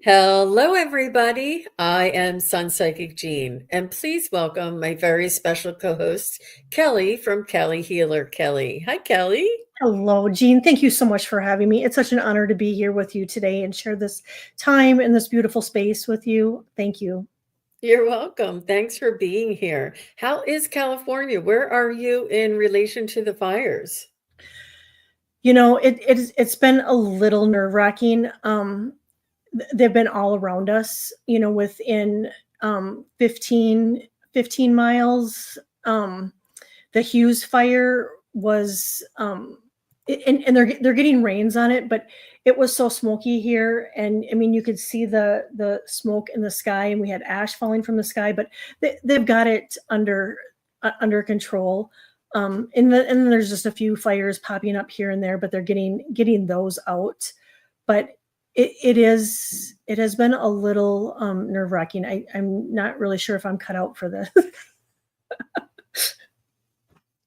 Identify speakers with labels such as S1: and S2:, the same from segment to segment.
S1: Hello, everybody. I am Sun Psychic Jean, and please welcome my very special co-host, Kelly from Calihealer Kelly. Hi, Kelly.
S2: Hello, Jean. Thank you so much for having me. It's such an honor to be here with you today and share this time in this beautiful space with you. Thank you.
S1: You're welcome. Thanks for being here. How is California? Where are you in relation to the fires?
S2: It's been a little nerve-wracking. They've been all around us, within 15 miles. The Hughes fire was and they're getting rains on it, but it was so smoky here, and I mean you could see the smoke in the sky, and we had ash falling from the sky, but they've got it under control. And there's just a few fires popping up here and there, but they're getting those out. But it has been a little nerve-wracking. I'm not really sure if I'm cut out for this.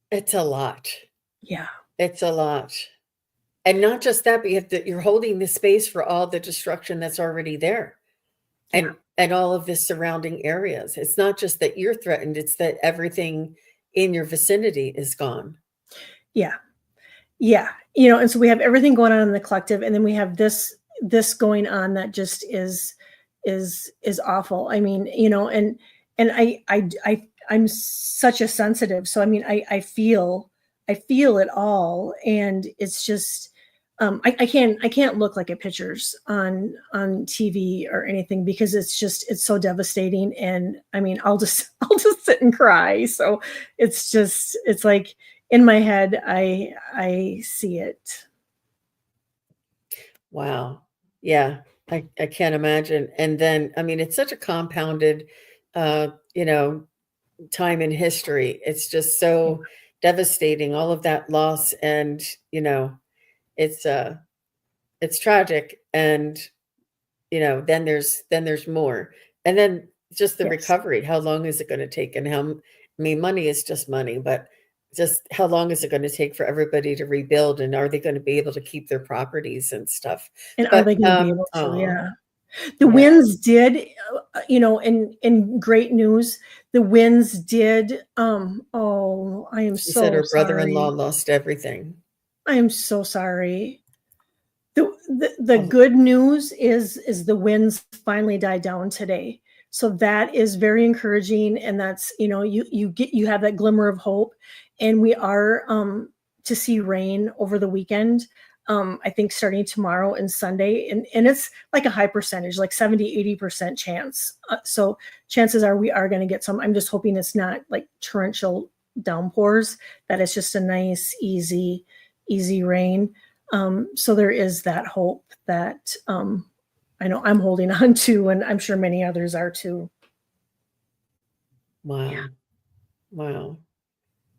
S1: It's a lot.
S2: Yeah.
S1: It's a lot. And not just that, but you're holding the space for all the destruction that's already there.
S2: Yeah.
S1: And all of the surrounding areas. It's not just that you're threatened, it's that everything in your vicinity is gone.
S2: Yeah. Yeah. And so we have everything going on in the collective, and then we have this going on that just is awful. I mean, and I'm such a sensitive. So I mean, I feel it all, and it's just I can't look like it pictures on TV or anything, because it's so devastating. And I mean, I'll just sit and cry. So it's like in my head, I see it.
S1: Wow. Yeah, I can't imagine. And then, I mean, it's such a compounded, uh, you know, time in history. It's just so devastating, all of that loss, and it's it's tragic. And then there's more, and then just the
S2: Yes.
S1: recovery. How long is it going to take? And I mean, money is just money, but just how long is it going to take for everybody to rebuild, and are they going to be able to keep their properties and stuff?
S2: And are
S1: But
S2: they going to be able to?
S1: oh,
S2: Yeah. The
S1: yeah,
S2: winds did, in great news, the winds did, oh, I am
S1: she said
S2: so
S1: her brother-in-law
S2: sorry.
S1: lost everything.
S2: I am so sorry. The
S1: Oh,
S2: good news is the winds finally died down today. So that is very encouraging, and that's, you have that glimmer of hope, and we are to see rain over the weekend. I think starting tomorrow and Sunday, and it's like a high percentage, like 70-80% chance. So chances are we are going to get some. I'm just hoping it's not like torrential downpours, that it's just a nice, easy rain. So there is that hope that I know I'm holding on to, and I'm sure many others are too. Yeah.
S1: wow. Wow.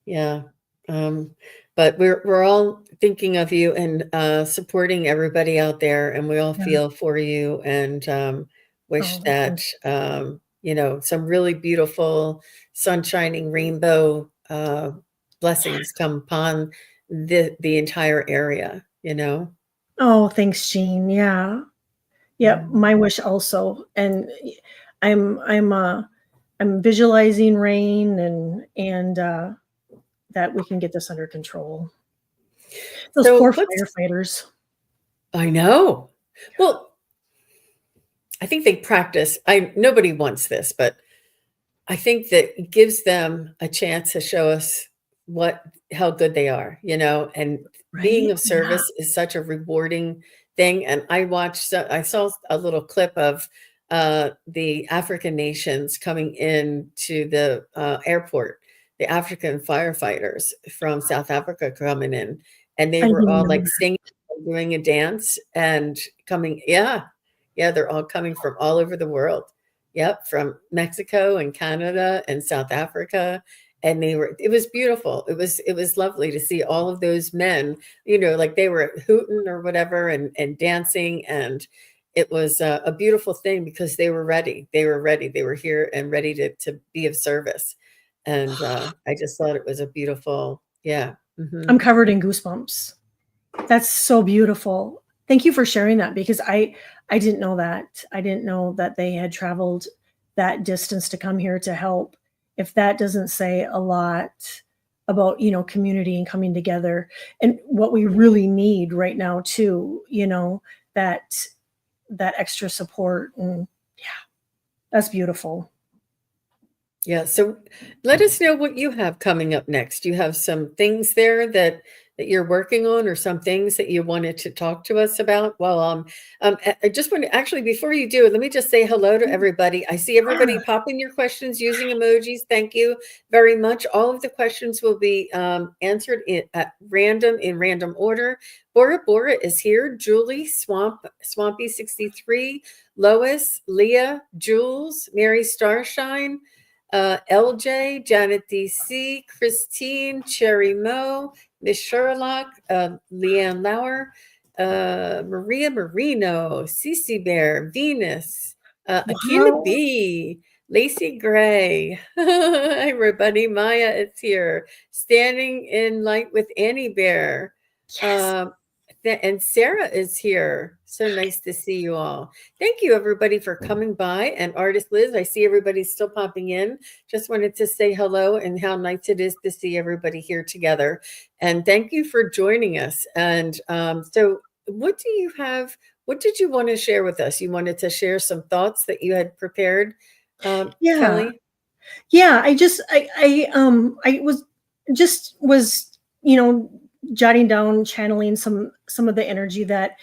S1: Yeah. Um, but we're all thinking of you and supporting everybody out there, and we all
S2: Yeah.
S1: feel for you, and wish
S2: Oh,
S1: that some really beautiful sunshining rainbow blessings come upon the entire area,
S2: oh, thanks, Jean. Yeah. Yeah.
S1: Mm.
S2: My wish also. And I'm, I'm, uh, I'm visualizing rain, and that we can get this under control. Those
S1: So
S2: poor
S1: let's
S2: firefighters.
S1: I know. Well, I think they practice. Nobody wants this, but I think that it gives them a chance to show us how good they are, and being
S2: Right?
S1: of
S2: Yeah.
S1: service is such a rewarding thing. And I saw a little clip of the African nations coming in to the airport, the African firefighters from South Africa coming in, and they
S2: I
S1: were
S2: didn't
S1: all
S2: know
S1: like
S2: that.
S1: singing, and doing a dance, and coming, yeah, yeah, they're all coming from all over the world. Yep, from Mexico and Canada and South Africa, and it was beautiful. It was lovely to see all of those men, like they were hooting or whatever, and dancing, and it was a beautiful thing because they were ready. They were ready. They were here and ready to be of service. And I just thought it was a beautiful, yeah.
S2: I'm covered in goosebumps. That's so beautiful. Thank you for sharing that because I didn't know that. I didn't know that they had traveled that distance to come here to help. If that doesn't say a lot about, community and coming together and what we really need right now too, that that extra support, and yeah, that's beautiful.
S1: Yeah. So let us know what you have coming up next. You have some things there that you're working on, or some things that you wanted to talk to us about. Well, I just want to actually, before you do it, let me just say hello to everybody. I see everybody
S2: Yeah.
S1: popping your questions using emojis. Thank you very much. All of the questions will be answered in random order. Bora Bora is here. Julie, Swampy 63, Lois, Leah, Jules, Mary Starshine, LJ, Janet DC, Christine, Cherry Mo, Miss Sherlock, Leanne Lauer, Maria Marino, Cece Bear, Venus, Akila
S2: Wow.
S1: B, Lacey Gray. Hi, everybody. Maya is here. Standing in Light with Annie Bear.
S2: Yes.
S1: Um, and Sarah is here. So nice to see you all. Thank you, everybody, for coming by. And Artist Liz, I see everybody's still popping in. Just wanted to say hello and how nice it is to see everybody here together. And thank you for joining us. And so, what do you have? What did you want to share with us? You wanted to share some thoughts that you had prepared,
S2: Yeah.
S1: Kelly?
S2: Yeah, I was jotting down, channeling some of the energy that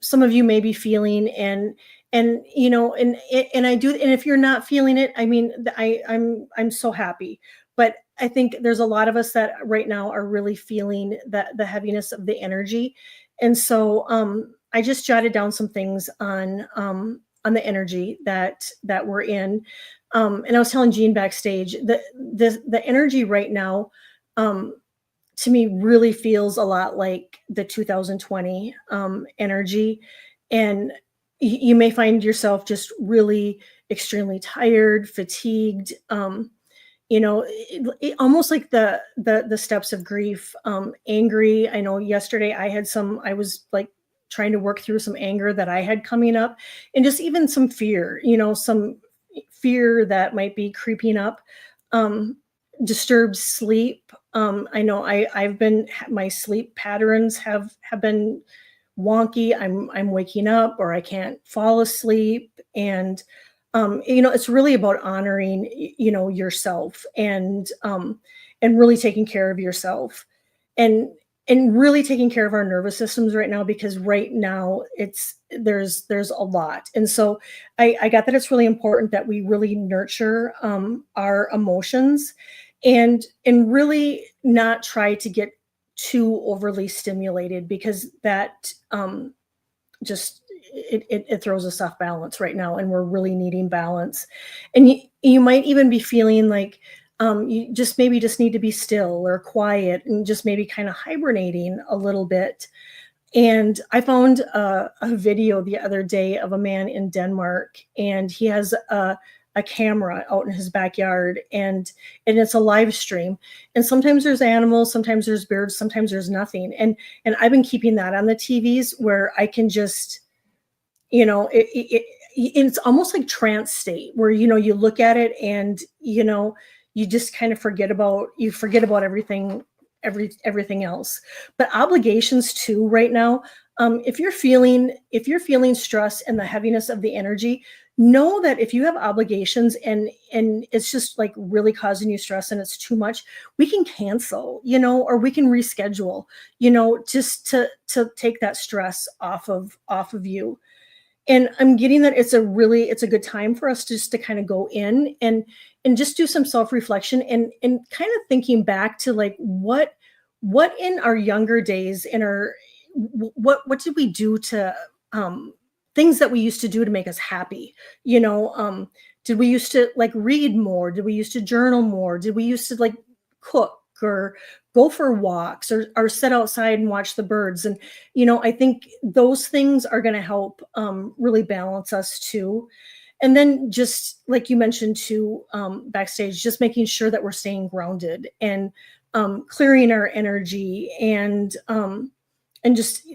S2: some of you may be feeling, and I do, and if you're not feeling it, I mean, I'm so happy. But I think there's a lot of us that right now are really feeling the heaviness of the energy. And so I just jotted down some things on the energy that we're in. And I was telling Jean backstage that the energy right now, um, to me, really feels a lot like the 2020 energy. And you may find yourself just really extremely tired, fatigued. Almost like the steps of grief, angry. I know yesterday I was like trying to work through some anger that I had coming up, and just even some fear, some fear that might be creeping up. um Disturbed sleep. I know I've been, my sleep patterns have been wonky. I'm waking up or I can't fall asleep. And it's really about honoring yourself, and really taking care of yourself, and really taking care of our nervous systems right now, because right now there's a lot. And so I got that it's really important that we really nurture our emotions, and really not try to get too overly stimulated, because that just it throws us off balance right now, and we're really needing balance. And you might even be feeling like you just maybe just need to be still or quiet, and just maybe kind of hibernating a little bit. And I found a video the other day of a man in Denmark, and he has a camera out in his backyard, and it's a live stream. And sometimes there's animals, sometimes there's birds, sometimes there's nothing. And I've been keeping that on the TVs, where I can just, it's almost like trance state, where you look at it, and you just kind of forget about everything else. But obligations too right now, if you're feeling stress and the heaviness of the energy, know that if you have obligations, and it's just like really causing you stress and it's too much, we can cancel, or we can reschedule, just to take that stress off of you. And I'm getting that it's a good time for us just to kind of go in, and just do some self-reflection, and kind of thinking back to like what in our younger days, in our what did we do to things that we used to do to make us happy. Did we used to like read more? Did we used to journal more? Did we used to like cook, or go for walks, or sit outside and watch the birds? And I think those things are going to help really balance us too. And then, just like you mentioned too, backstage, just making sure that we're staying grounded, and clearing our energy, and just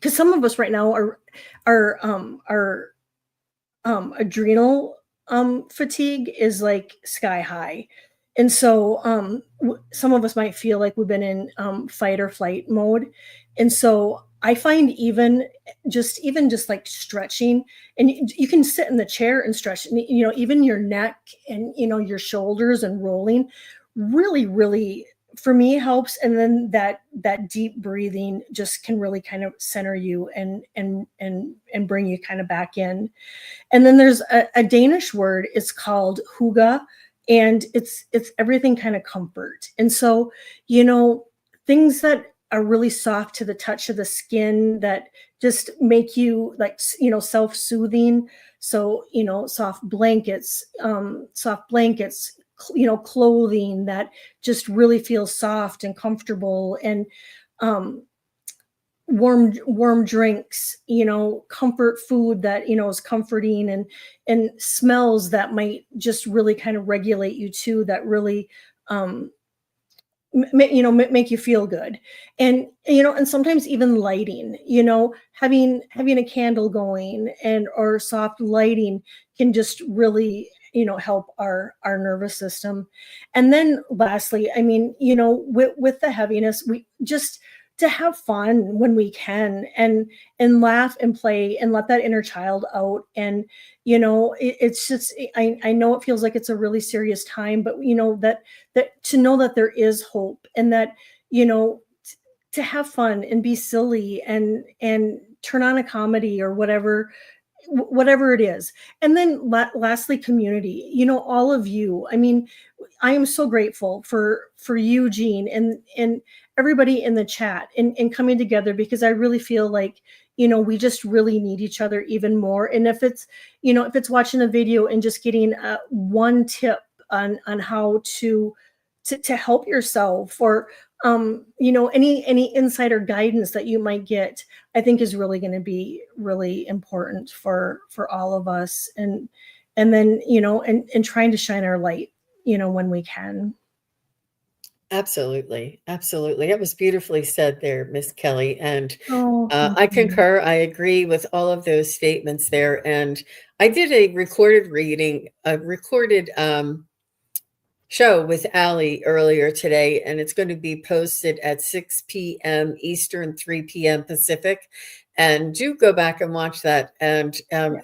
S2: because some of us right now are adrenal fatigue is like sky high. And so some of us might feel like we've been in fight or flight mode. And so I find even just like stretching, and you can sit in the chair and stretch, even your neck and your shoulders and rolling really, really, for me, helps. And then that deep breathing just can really kind of center you and bring you kind of back in. And then there's a Danish word. It's called huga, and it's everything kind of comfort. And so, things that are really soft to the touch of the skin that just make you like, self-soothing. So, soft blankets, clothing that just really feels soft and comfortable, and um, warm drinks, comfort food that is comforting, and smells that might just really kind of regulate you too, that really um make you feel good. And sometimes even lighting, having a candle going, and or soft lighting can just really help our nervous system. And then lastly, I mean, with the heaviness, we just to have fun when we can, and laugh and play and let that inner child out. And it's just, I know it feels like it's a really serious time, but that to know that there is hope, and that to have fun and be silly, and turn on a comedy or whatever it is. And then lastly, community, all of you. I mean, I am so grateful for you, Jean, and everybody in the chat, and coming together, because I really feel like we just really need each other even more. And if it's watching a video and just getting one tip on how to help yourself, or any insider guidance that you might get, I think is really going to be really important for all of us. And then and trying to shine our light when we can.
S1: Absolutely. Absolutely. That was beautifully said there, Miss Kelly. And
S2: Oh, thank
S1: I
S2: you.
S1: concur. I agree with all of those statements there. And I did a recorded reading, a recorded show with Allie earlier today, and it's going to be posted at 6 p.m. Eastern, 3 p.m. Pacific. And do go back and watch that. And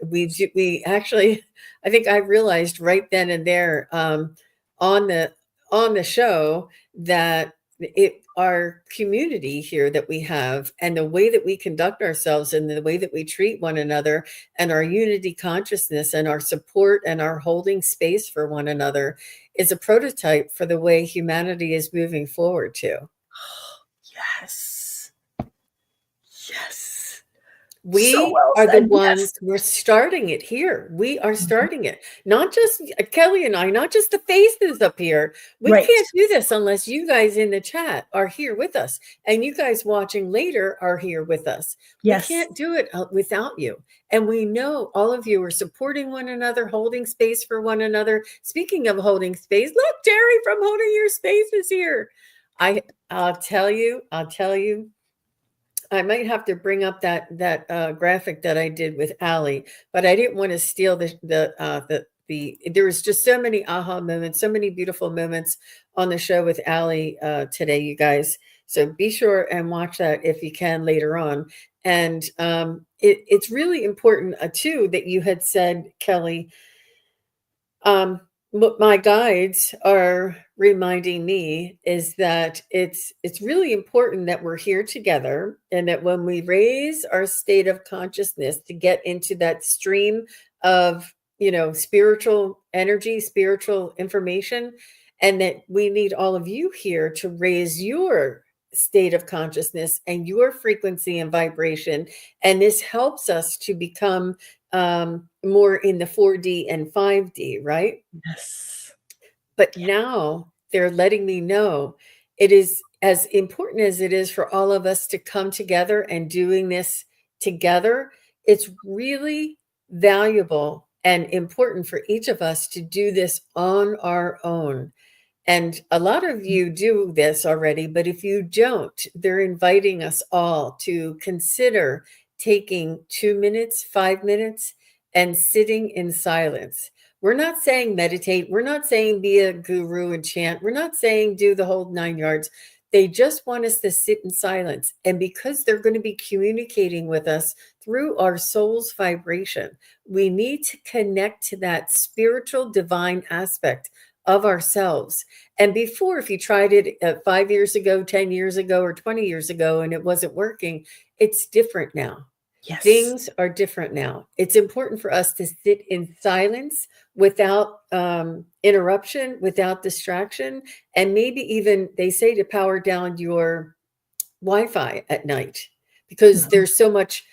S1: we actually, I think I realized right then and there, on the show, that our community here that we have, and the way that we conduct ourselves, and the way that we treat one another, and our unity consciousness, and our support, and our holding space for one another, is a prototype for the way humanity is moving forward to.
S2: Yes. Yes. So
S1: We
S2: well
S1: are the
S2: said. Yes.
S1: ones, we're starting it here. We are starting it. Not just Kelly and I, not just the faces up here. We
S2: Right.
S1: can't do this unless you guys in the chat are here with us. And you guys watching later are here with us. We
S2: Yes.
S1: can't do it without you. And we know all of you are supporting one another, holding space for one another. Speaking of holding space, look, Terry from Holding Your Space is here. I'll tell you, I might have to bring up that graphic that I did with Allie, but I didn't want to steal the. There was just so many aha moments, so many beautiful moments on the show with Allie today, you guys. So be sure and watch that if you can later on. And it's really important too that you had said, Kelly, what my guides are reminding me is that it's really important that we're here together, and that when we raise our state of consciousness to get into that stream of spiritual energy, spiritual information, and that we need all of you here to raise your state of consciousness and your frequency and vibration. And this helps us to become more in the 4D and 5D, right?
S2: Yes.
S1: But now they're letting me know it is as important as it is for all of us to come together and doing this together. It's really valuable and important for each of us to do this on our own. And a lot of you do this already, but if you don't, they're inviting us all to consider taking 2 minutes, 5 minutes, and sitting in silence. We're not saying meditate. We're not saying be a guru and chant. We're not saying do the whole 9 yards. They just want us to sit in silence. And because they're going to be communicating with us through our soul's vibration, we need to connect to that spiritual divine aspect of ourselves. And before, if you tried it 5 years ago, 10 years ago, or 20 years ago, and it wasn't working, it's different now.
S2: Yes.
S1: Things are different now. It's important for us to sit in silence without interruption, without distraction, and maybe even they say to power down your Wi-Fi at night because
S2: Mhm.
S1: there's so much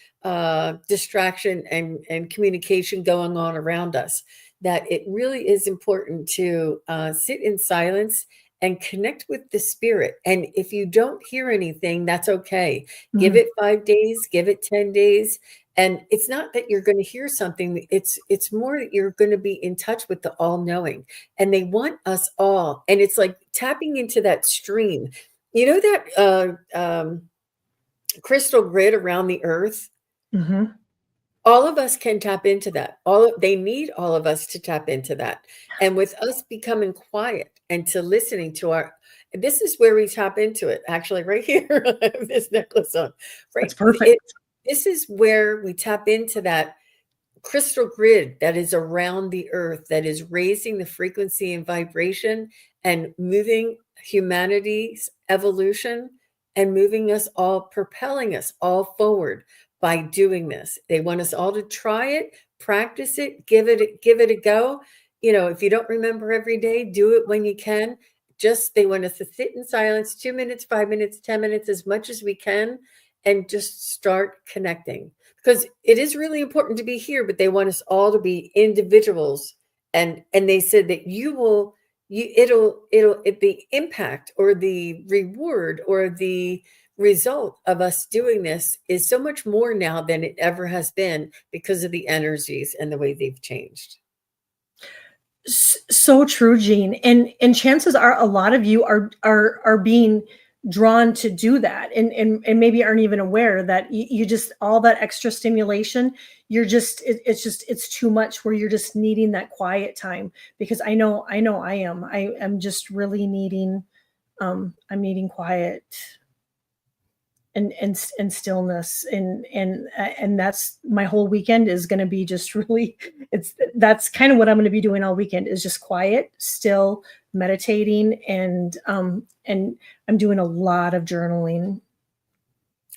S1: distraction and communication going on around us that it really is important to sit in silence and connect with the spirit. And if you don't hear anything, that's okay. Give
S2: Mhm.
S1: it 5 days, give it 10 days. And it's not that you're going to hear something. It's more that you're going to be in touch with the all-knowing. And they want us all. And it's like tapping into that stream. You know that crystal grid around the earth?
S2: Mhm.
S1: All of us can tap into that. They need all of us to tap into that. And with us becoming quiet and to listening to our this is where we tap into it. Actually, right here, I have this necklace on.
S2: That's
S1: Right.
S2: perfect.
S1: This is where we tap into that crystal grid that is around the earth that is raising the frequency and vibration and moving humanity's evolution and moving us all, propelling us all forward by doing this. They want us all to try it, practice it, give it a go. If you don't remember every day, do it when you can. Just they want us to sit in silence 2 minutes, 5 minutes, 10 minutes, as much as we can, and just start connecting because it is really important to be here, but they want us all to be individuals. And they said that the impact or the reward or the result of us doing this is so much more now than it ever has been because of the energies and the way they've changed.
S2: So true, Jean. And chances are a lot of you are being drawn to do that and maybe aren't even aware that you just all that extra stimulation, it's too much where you're just needing that quiet time because I am just really needing I'm needing quiet and stillness and that's my whole weekend is going to be just really that's kind of what I'm going to be doing all weekend is just quiet, still meditating and I'm doing a lot of journaling.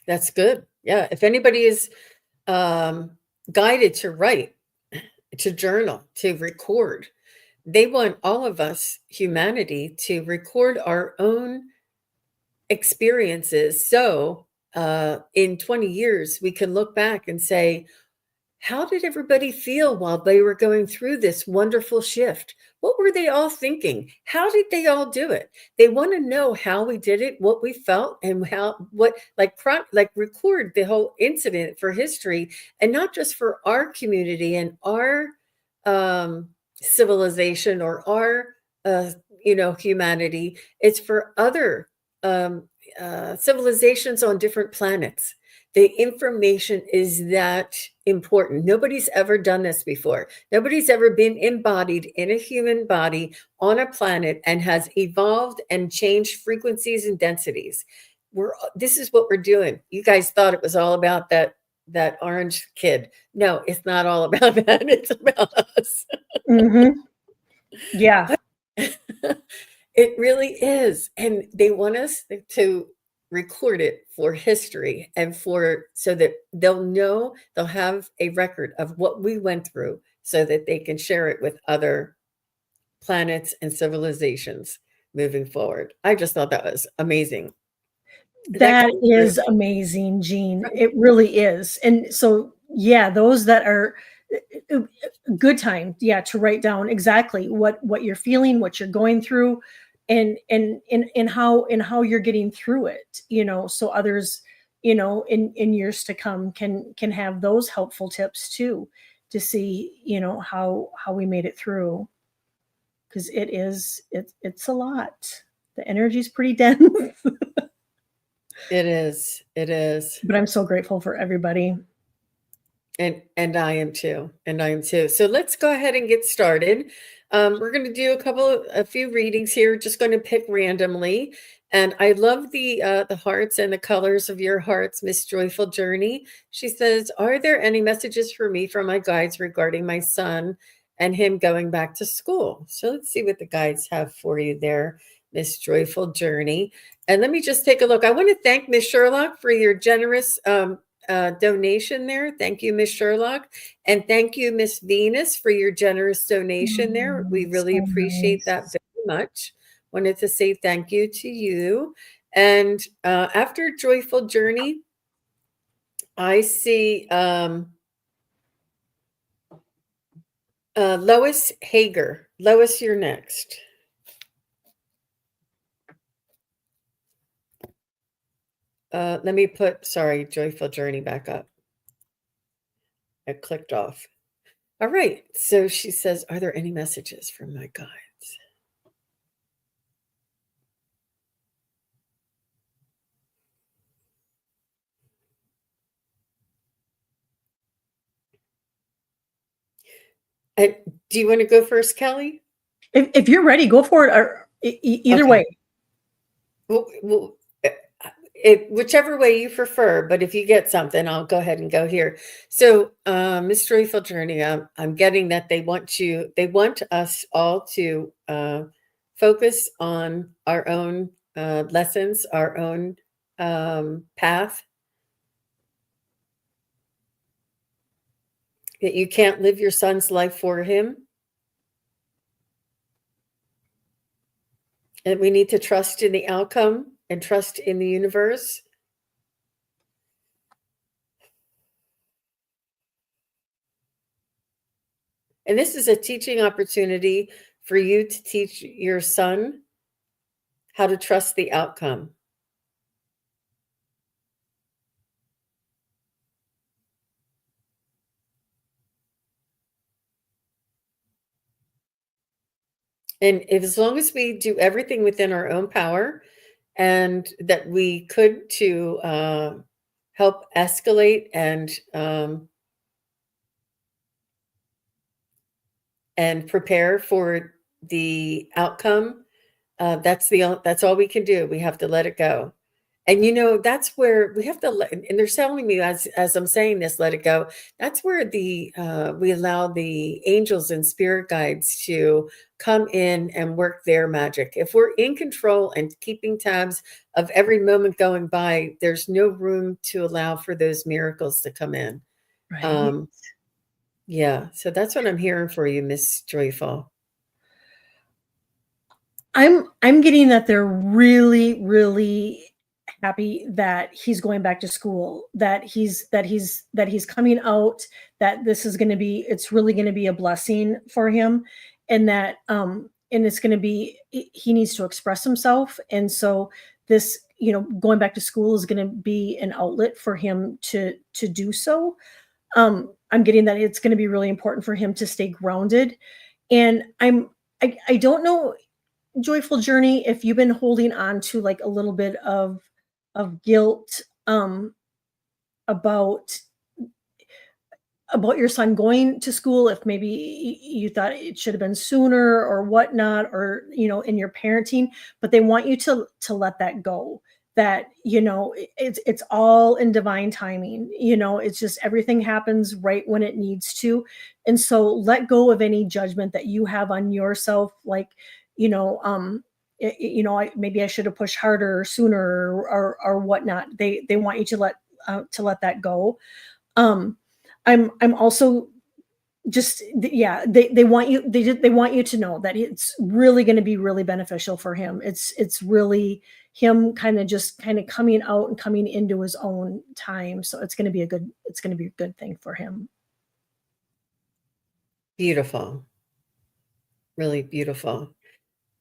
S1: That's good. Yeah. If anybody is um, guided to write, to journal, to record, they want all of us, humanity, to record our own experiences. So in 20 years, we can look back and say, how did everybody feel while they were going through this wonderful shift? What were they all thinking? How did they all do it? They want to know how we did it, what we felt, and like record the whole incident for history, and not just for our community and our civilization or our humanity. It's for other um, civilizations on different planets. The information is that important. Nobody's ever done this before. Nobody's ever been embodied in a human body on a planet and has evolved and changed frequencies and densities. This is what we're doing. You guys thought it was all about that orange kid. No, it's not all about that. It's about us.
S2: Hmm. Yeah.
S1: It really is. And they want us to record it for history and so that they'll have a record of what we went through so that they can share it with other planets and civilizations moving forward. I just thought that was amazing. That
S2: That
S1: came through.
S2: is amazing, Jean. It really is. And so, yeah, those that are uh, good time, yeah, to write down exactly what you're feeling, what you're going through, and how you're getting through it. So others, in years to come can have those helpful tips too, to see, how we made it through. because it's a lot. The energy is pretty dense.
S1: It is. It is.
S2: But I'm so grateful for everybody.
S1: And I am too. And I am too. So let's go ahead and get started. We're going to do a few readings here. Just going to pick randomly. And I love the hearts and the colors of your hearts, Miss Joyful Journey. She says, "Are there any messages for me from my guides regarding my son and him going back to school?" So let's see what the guides have for you there, Miss Joyful Journey. And let me just take a look. I want to thank Miss Sherlock for your generous donation there. Thank you, Miss Sherlock. And thank you, Miss Venus, for your generous donation there. We really
S2: So
S1: appreciate that
S2: nice.
S1: very much. Wanted to say thank you to you. And after Joyful Journey, I see Lois Hager. Lois, you're next. Let me put, sorry, Joyful Journey back up. I clicked off. All right. So she says, "Are there any messages from my guides?" Do you want to go first, Kelly?
S2: If you're ready, go for it. Or either
S1: Okay.
S2: way.
S1: Well, whichever way you prefer, but if you get something, I'll go ahead and go here. So, Miss Joyful Journey, I'm getting that they want us all to focus on our own lessons, our own path. That you can't live your son's life for him. And we need to trust in the outcome and trust in the universe. And this is a teaching opportunity for you to teach your son how to trust the outcome. And if, as long as we do everything within our own power and that we could to help escalate and prepare for the outcome, that's all we can do. We have to let it go. And that's where we have to let, and they're telling me as I'm saying this, let it go. That's where we allow the angels and spirit guides to come in and work their magic. If we're in control and keeping tabs of every moment going by, there's no room to allow for those miracles to come in.
S2: Right.
S1: Yeah, so that's what I'm hearing for you, Miss Joyful.
S2: I'm getting that they're really, really happy that he's going back to school, that he's coming out, that this is going to be, it's really going to be a blessing for him, and that and it's going to be, he needs to express himself, and so this, going back to school is going to be an outlet for him to do so. I'm getting that it's going to be really important for him to stay grounded, and I don't know, Joyful Journey, if you've been holding on to like a little bit of guilt about your son going to school, if maybe you thought it should have been sooner or whatnot, or in your parenting, but they want you to let that go. That it's all in divine timing. It's just everything happens right when it needs to, and so let go of any judgment that you have on yourself, like maybe I should have pushed harder or sooner, or whatnot. They want you to let that go. um I'm also just, yeah, they want you, they want you to know that it's really going to be really beneficial for him. It's really him kind of coming out and coming into his own time, so it's going to be a good thing for him.
S1: Beautiful. Really beautiful.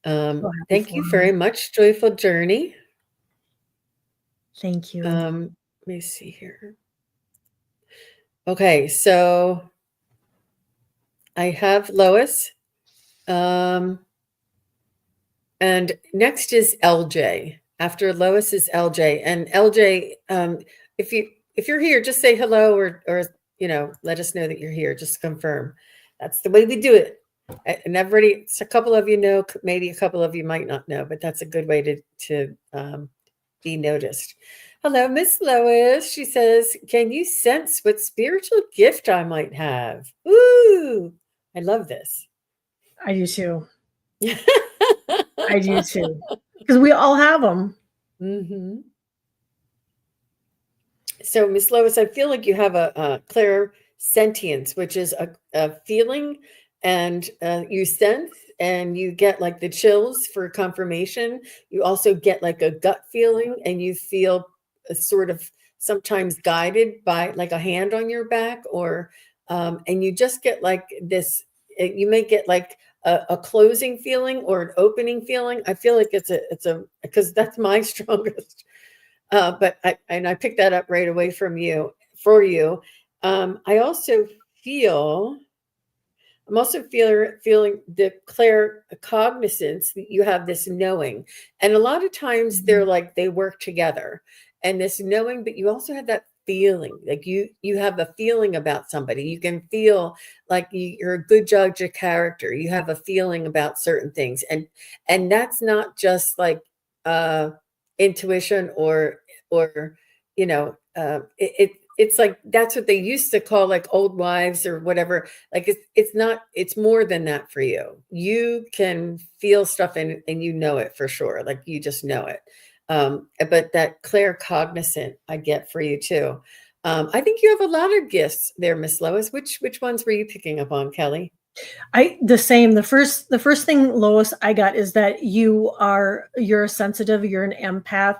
S2: So happy
S1: Thank
S2: for
S1: you very
S2: him.
S1: much, Joyful Journey.
S2: Thank you.
S1: Let me see here. Okay, so I have Lois. And next is LJ. After Lois is LJ. And LJ, if you're here, just say hello or let us know that you're here. Just confirm. That's the way we do it. And everybody, a couple of you know, maybe a couple of you might not know, but that's a good way to be noticed. Hello, Miss Lois. She says, "Can you sense what spiritual gift I might have?" Ooh, I love this.
S2: I do too. I do too. Because we all have them.
S1: Mm-hmm. So, Miss Lois, I feel like you have a clear sentience, which is a feeling, and you sense and you get like the chills for confirmation. You also get like a gut feeling, and you feel a sort of sometimes guided by like a hand on your back, and you just get like this. You may get like a closing feeling or an opening feeling. I feel like it's a because that's my strongest. But I picked that up right away from you for you. I also feel I'm also feeling the clear cognizance that you have this knowing. And a lot of times they're
S2: Mhm.
S1: like they work together and this knowing, but you also have that feeling like you have a feeling about somebody. You can feel like you're a good judge of character. You have a feeling about certain things. And that's not just like uh intuition or it's like that's what they used to call like old wives or whatever. Like it's not, it's more than that for you. You can feel stuff and you know it for sure. Like you just know it. But that clear cognizant I get for you too. I think you have a lot of gifts there, Miss Lois. Which ones were you picking up on, Kelly?
S2: I the same. The first thing, Lois, I got is that you're a sensitive, you're an empath,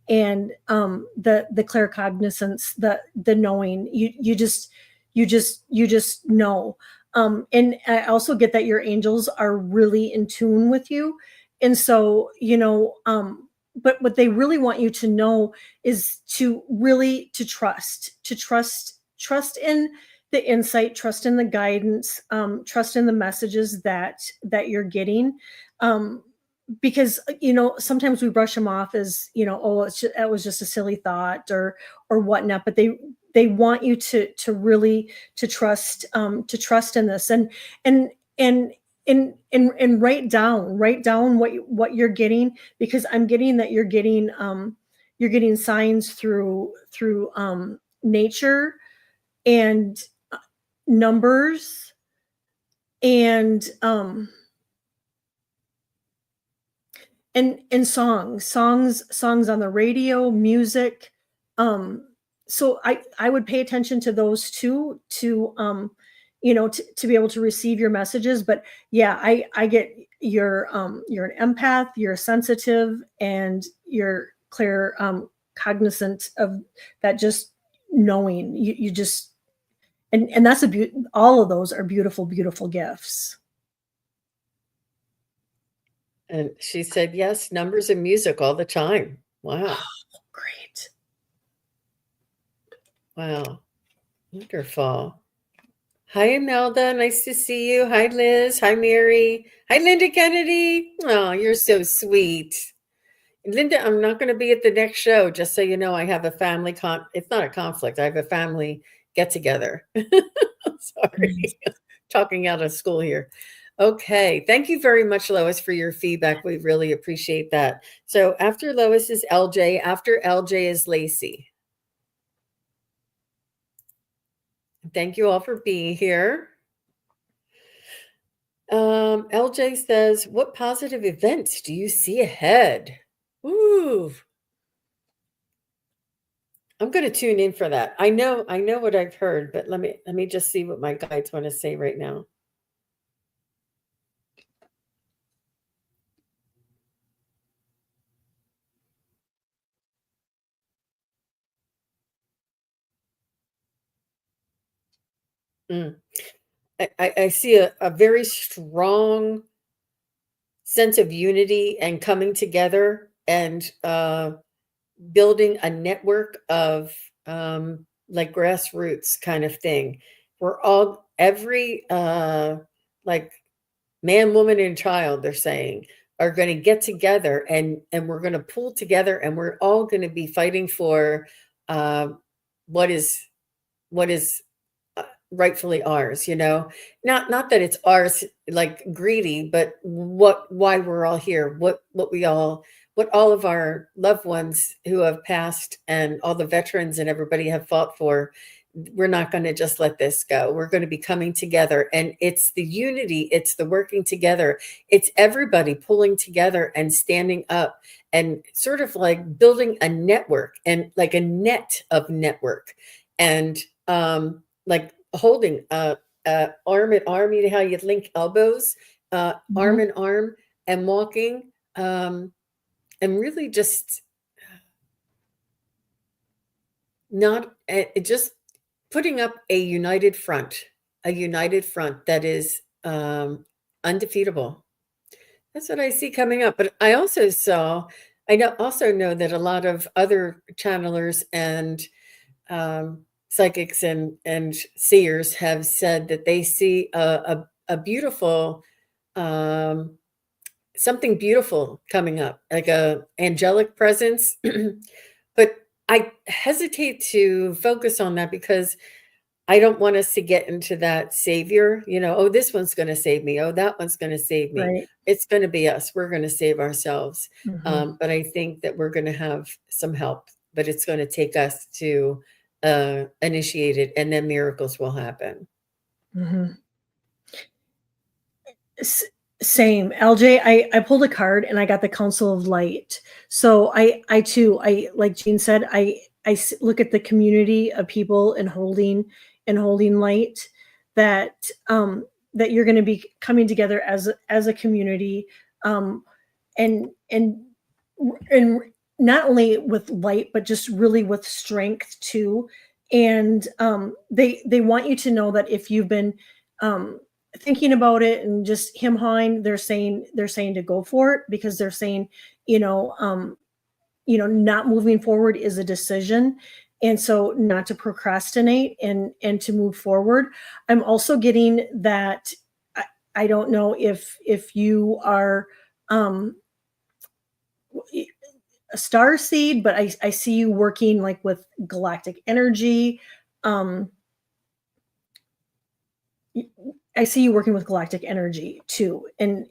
S2: and the claircognizance, the knowing, you just know. And I also get that your angels are really in tune with you, and so but what they really want you to know is to really trust in the insight, trust in the guidance, trust in the messages that you're getting. Because sometimes we brush them off as oh, that was just a silly thought or whatnot. But they want you to really to trust in this and and and write down what you're getting, because I'm getting that you're getting signs through nature and numbers and and songs on the radio, music. So I would pay attention to those two to be able to receive your messages. But yeah, I get you're an empath, you're sensitive, and you're clear cognizant of that, just knowing. You just and that's all of those are beautiful gifts.
S1: And she said, yes, numbers and music all the time. Wow.
S2: Great.
S1: Wow. Wonderful. Hi, Imelda. Nice to see you. Hi, Liz. Hi, Mary. Hi, Linda Kennedy. Oh, you're so sweet. Linda, I'm not going to be at the next show, just so you know. I have a family it's not a conflict. I have a family get together.
S2: Nice.
S1: Sorry. Talking out of school here. Okay. Thank you very much, Lois, for your feedback. We really appreciate that. So after Lois is LJ, after LJ is Lacey. Thank you all for being here. LJ says, what positive events do you see ahead? Ooh, I'm going to tune in for that. I know what I've heard, but let me just see what my guides want to say right now. Mm. I see a very strong sense of unity and coming together and building a network of like grassroots kind of thing. We're all every like man, woman, and child, they're saying are going to get together, and we're going to pull together, and we're all going to be fighting for uh, what is what is rightfully ours, not that it's ours like greedy, but why we're all here, what all of our loved ones who have passed and all the veterans and everybody have fought for. We're not going to just let this go. We're going to be coming together, and it's the unity, it's the working together, it's everybody pulling together and standing up and sort of like building a network, and like a net of network, and like holding arm in arm. You know how you link elbows, arm
S2: Mhm.
S1: in arm, and walking, and really just not just putting up a united front that is undefeatable. That's what I see coming up. But also know that a lot of other channelers and psychics and seers have said that they see a beautiful, um, something beautiful coming up, like a angelic presence. But I hesitate to focus on that because I don't want us to get into that savior, oh, this one's going to save me. Oh, that one's going to save me.
S2: Right.
S1: It's going to be us. We're going to save ourselves.
S2: Mhm.
S1: But I think that we're going to have some help, but it's going to take us to initiate it, and then miracles will happen.
S2: Mhm. S- Same. LJ, I pulled a card and I got the Council of Light. So I too, I like Jean said, look at the community of people and holding light, that that you're going to be coming together as a community, um and and not only with light, but just really with strength too. And they want you to know that if you've been um thinking about it and just him hawing, they're saying to go for it, because they're saying, not moving forward is a decision, and so not to procrastinate and to move forward. I'm also getting that, I don't know if you are um a star seed, but I see you working like with galactic energy. Um, I see you working with galactic energy too, and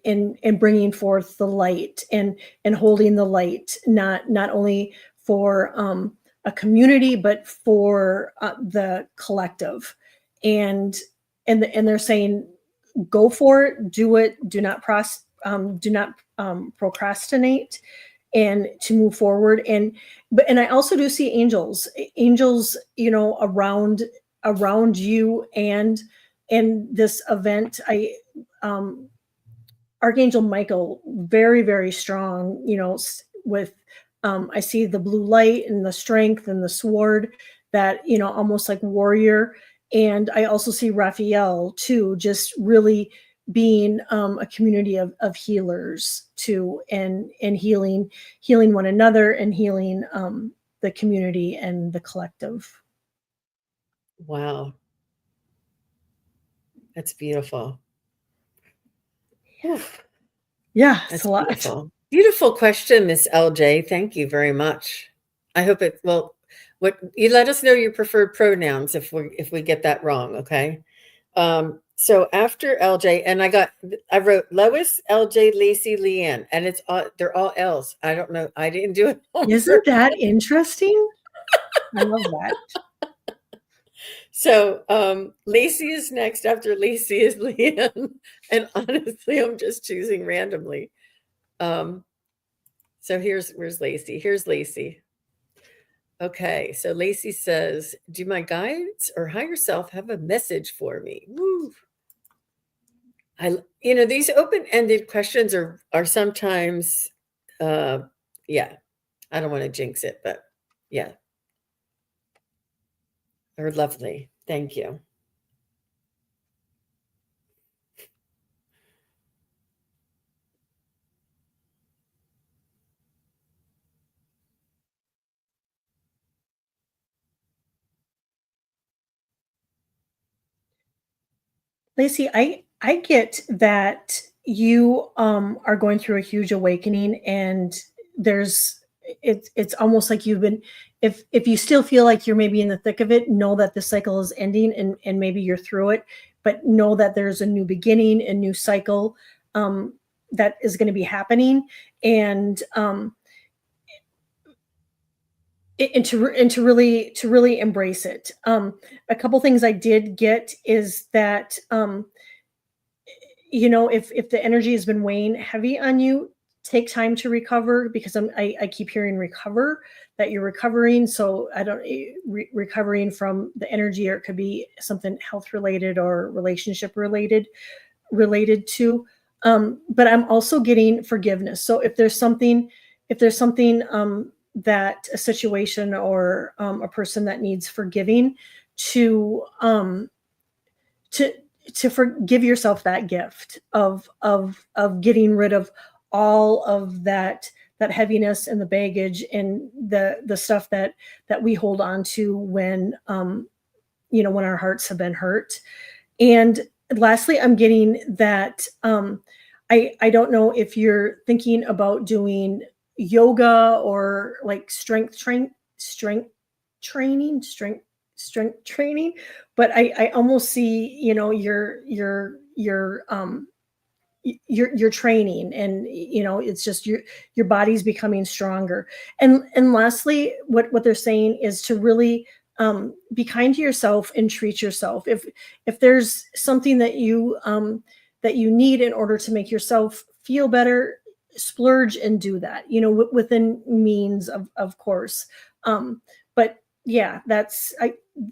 S2: bringing forth the light, and holding the light, not only for a community, but for the collective. And and they're saying, go for it, do it, do not procrastinate, and to move forward. And I also do see angels, around you, and this event. Um Archangel Michael, very, very strong, with, I see the blue light and the strength and the sword, that, almost like warrior. And I also see Raphael too, just really being a community of healers too, and healing one another, and healing the community and the collective.
S1: Wow, that's beautiful.
S2: Yeah. Yeah, it's
S1: That's
S2: a lot.
S1: beautiful. Beautiful question, Miss LJ. Thank you very much. I hope it well. What you let us know your preferred pronouns if we get that wrong, okay? So after LJ, and I wrote Lois, LJ, Lacey, Leanne, and they're all L's. I don't know. I didn't do it on
S2: Isn't
S1: purpose.
S2: that interesting? I love that.
S1: So Lacey is next. After Lacey is Leanne, and honestly, I'm just choosing randomly. Um, so where's Lacey? Here's Lacey. Okay, so Lacey says, "Do my guides or higher self have a message for me?" Woo. These open-ended questions are sometimes, uh, yeah. I don't want to jinx it, but yeah, they're lovely. Thank you.
S2: Lacey, I get that you are going through a huge awakening, and there's it's almost like you've been, if you still feel like you're maybe in the thick of it, know that the cycle is ending, and maybe you're through it, but know that there's a new beginning, a new cycle that is going to be happening. And to really embrace it. A couple things I did get is that if the energy has been weighing heavy on you, take time to recover, because I keep hearing recover, that you're recovering. So I don't recovering from the energy, or it could be something health related or relationship related to. But I'm also getting forgiveness. So if there's something that a situation or a person that needs forgiving, to to to forgive yourself that gift of getting rid of all of that heaviness and the baggage and the stuff that we hold on to when our hearts have been hurt. And lastly, I'm getting that I don't know if you're thinking about doing yoga or like strength training, but I almost see, your training, and it's just your body's becoming stronger. And lastly, what they're saying is to really be kind to yourself and treat yourself. If there's something that you need in order to make yourself feel better, splurge and do that, within means, of course. But yeah,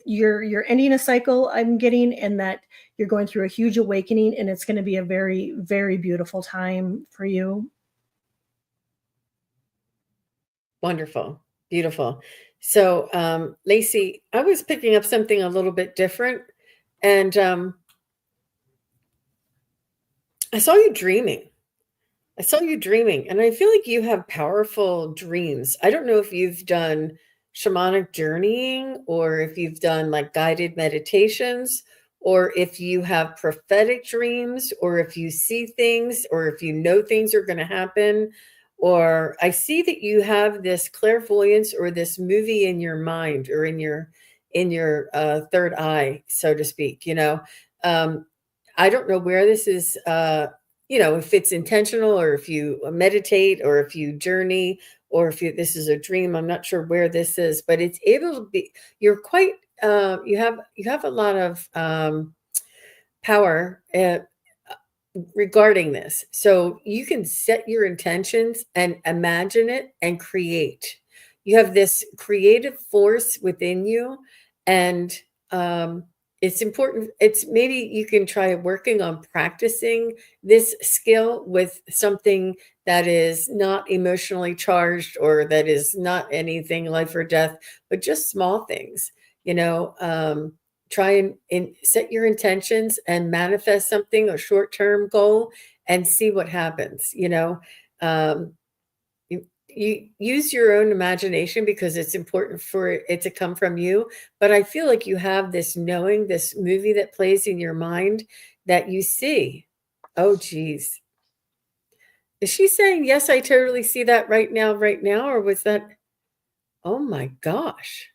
S2: you're ending a cycle, I'm getting, and that you're going through a huge awakening, and it's going to be a very, very beautiful time for you.
S1: Wonderful. Beautiful. So, Lacey, I was picking up something a little bit different, and I saw you dreaming. I saw you dreaming, and I feel like you have powerful dreams. I don't know if you've done shamanic journeying, or if you've done like guided meditations, or if you have prophetic dreams, or if you see things, or if you know things are going to happen. Or I see that you have this clairvoyance or this movie in your mind, or in your third eye, so to speak. Um, I don't know where this is. If it's intentional, or if you meditate, or if you journey, or if this is a dream. I'm not sure where this is, but it's able to be. You're quite. You have a lot of power regarding this. So you can set your intentions and imagine it and create. You have this creative force within you, and um, it's important. It's maybe you can try working on practicing this skill with something that is not emotionally charged, or that is not anything life or death, but just small things. You know, try and set your intentions and manifest something, a short-term goal, and see what happens. Um, you use your own imagination, because it's important for it to come from you. But I feel like you have this knowing, this movie that plays in your mind, that you see. Oh geez, is she saying yes, I totally see that right now, or was that? Oh my gosh,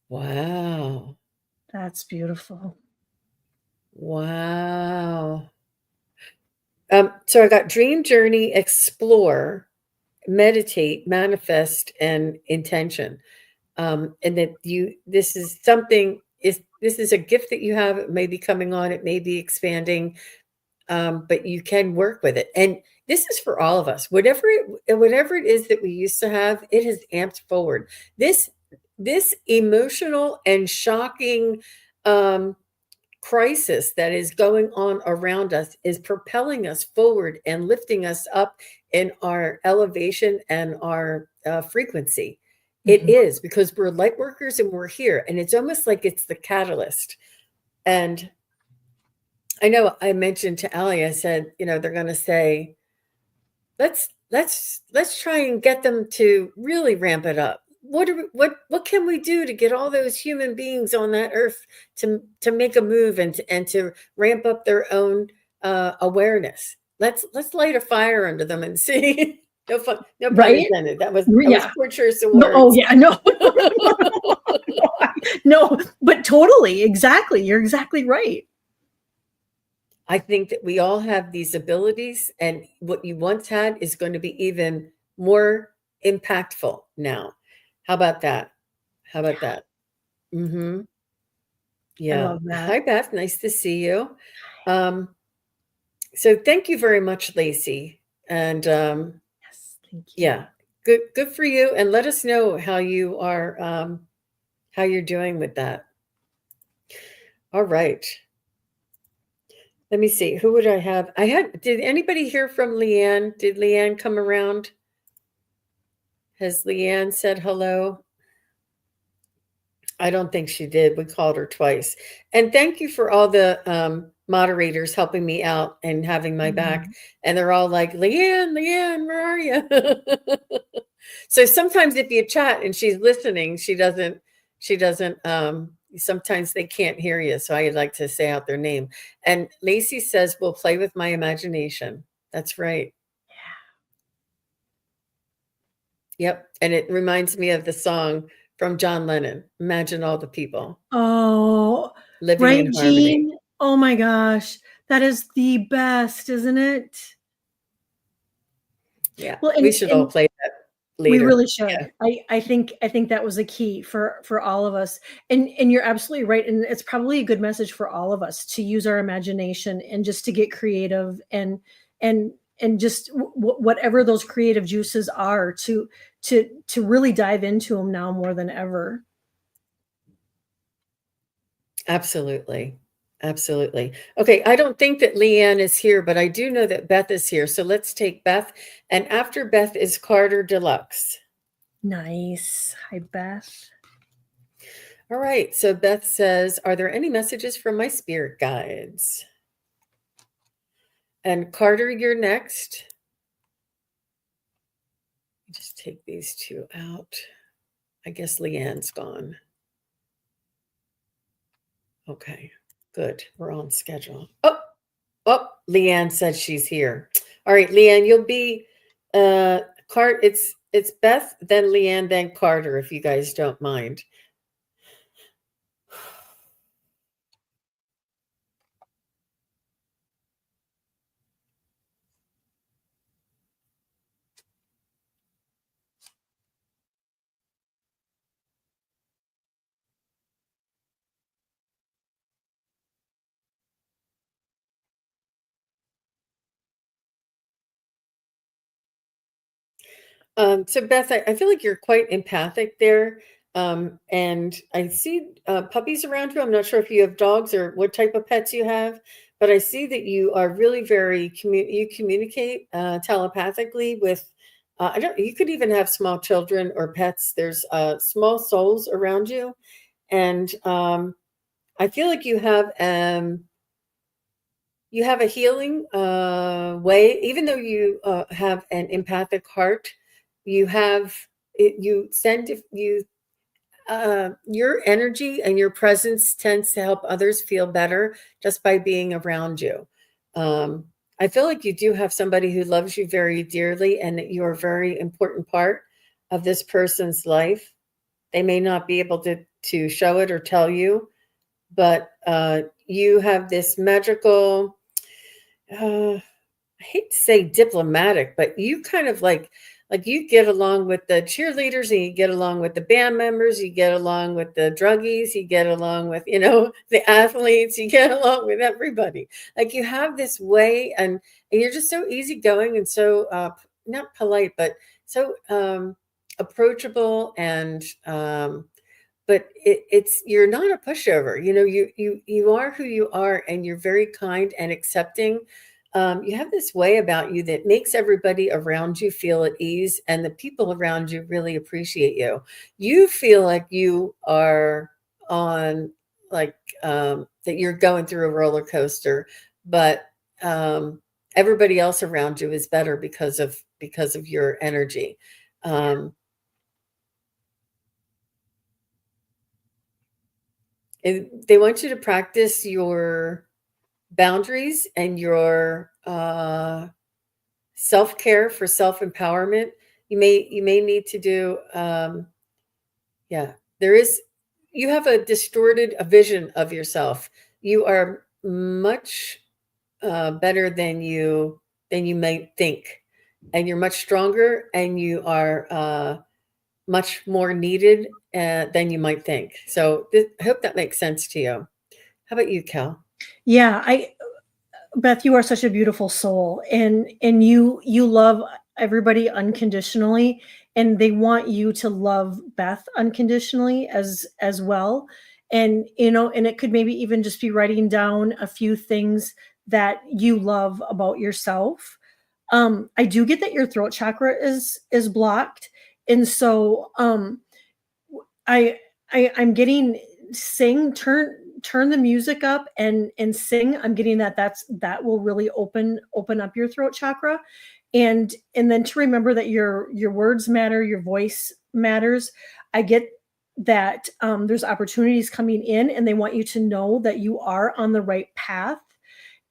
S1: wow,
S2: That's beautiful.
S1: wow. So I got dream, journey, explore, meditate, manifest, and intention. And that this is something, this is a gift that you have. It may be coming on, it may be expanding, but you can work with it. And this is for all of us. Whatever it is that we used to have, it has amped forward. This emotional and shocking um, crisis that is going on around us is propelling us forward and lifting us up in our elevation and our frequency. It
S2: Mhm.
S1: is, because we're light workers and we're here, and it's almost like it's the catalyst. And I know I mentioned to Ali, I said, they're going to say, let's try and get them to really ramp it up. What can we do to get all those human beings on that earth to make a move, and to ramp up their own awareness. Let's light a fire under them and see. No fun, no pun
S2: Right?
S1: intended. That was
S2: Yeah.
S1: poor choice of
S2: No, oh
S1: words.
S2: yeah, no. No, but totally, exactly. You're exactly right.
S1: I think that we all have these abilities, and what you once had is going to be even more impactful now. How about that? How about that? Mm-hmm.
S2: I
S1: Yeah.
S2: love that.
S1: Hi, Beth. Nice to see you. Um, so thank you very much, Lacey. And
S2: Yes, thank you.
S1: yeah, good for you. And let us know how you're doing with that. All right. Let me see. Who would I have? Did anybody hear from Leanne? Did Leanne come around? Has Leanne said hello? I don't think she did. We called her twice. And thank you for all the moderators helping me out and having my back.
S2: Mhm.
S1: And they're all like, Leanne, where are you? So sometimes if you chat and she's listening, she doesn't, sometimes they can't hear you. So I like to say out their name. And Lacey says, we'll play with my imagination. That's right. Yep. And it reminds me of the song from John Lennon, Imagine All the People
S2: Oh,
S1: living
S2: right,
S1: in harmony.
S2: Jean? Oh my gosh. That is the best, isn't it?
S1: Yeah.
S2: Well,
S1: We should all
S2: and
S1: play that
S2: we
S1: later.
S2: really
S1: Yeah.
S2: should. I think that was a key for all of us. And you're absolutely right. And it's probably a good message for all of us to use our imagination and just to get creative and and just whatever those creative juices are to really dive into them now more than ever.
S1: Absolutely. Absolutely. Okay. I don't think that Leanne is here, but I do know that Beth is here. So let's take Beth. And after Beth is Carter Deluxe.
S2: Nice. Hi, Beth.
S1: All right. So Beth says, are there any messages from my spirit guides? And Carter, you're next. Just take these two out. I guess Leanne's gone. Okay, good. We're on schedule. Oh, Leanne said she's here. All right, Leanne, you'll be Cart. It's Beth, then Leanne, then Carter, if you guys don't mind. So Beth, I feel like you're quite empathic there. And I see puppies around you. I'm not sure if you have dogs or what type of pets you have, but I see that you are really you communicate telepathically with, I don't, you could even have small children or pets. There's small souls around you. And I feel like you have a healing way, even though you have an empathic heart. You have it, you send you your energy and your presence tends to help others feel better just by being around you. um, I feel like you do have somebody who loves you very dearly and that you're a very important part of this person's life. They may not be able to show it or tell you, but you have this magical, I hate to say diplomatic, but you kind of like you get along with the cheerleaders and you get along with the band members, you get along with the druggies, you get along with, the athletes, you get along with everybody. Like you have this way, and you're just so easygoing and so not polite, but so approachable, and but it's you're not a pushover. You are who you are, and you're very kind and accepting. You have this way about you that makes everybody around you feel at ease, and the people around you really appreciate you. You feel like you are on, like, that you're going through a roller coaster, but um, everybody else around you is better because of your energy. Um, and they want you to practice your boundaries and your self-care for self-empowerment, you may need to do yeah, there is, you have a distorted a vision of yourself. You are much better than you might think, and you're much stronger, and you are much more needed than you might think. So I hope that makes sense to you. How about you, Cal?
S2: Yeah, I Beth, you are such a beautiful soul, and you love everybody unconditionally, and they want you to love Beth unconditionally as well. And and it could maybe even just be writing down a few things that you love about yourself. I do get that your throat chakra is blocked, and so I, I'm getting sing, turn the music up and sing. I'm getting that will really open up your throat chakra. And then to remember that your words matter, your voice matters. I get that there's opportunities coming in, and they want you to know that you are on the right path.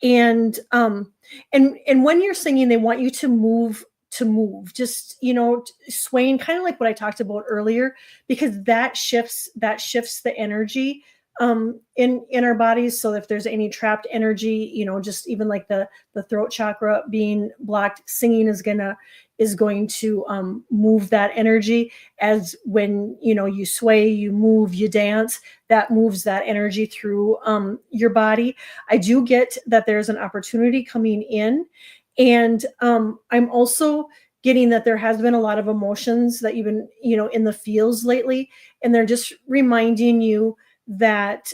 S2: And when you're singing, they want you to move, just swaying, kind of like what I talked about earlier, because that shifts the energy in our bodies. So if there's any trapped energy, just even like the throat chakra being blocked, singing is going to move that energy. As when you sway, you move, you dance, that moves that energy through your body. I do get that there's an opportunity coming in, and I'm also getting that there has been a lot of emotions that you've been in the fields lately, and they're just reminding you that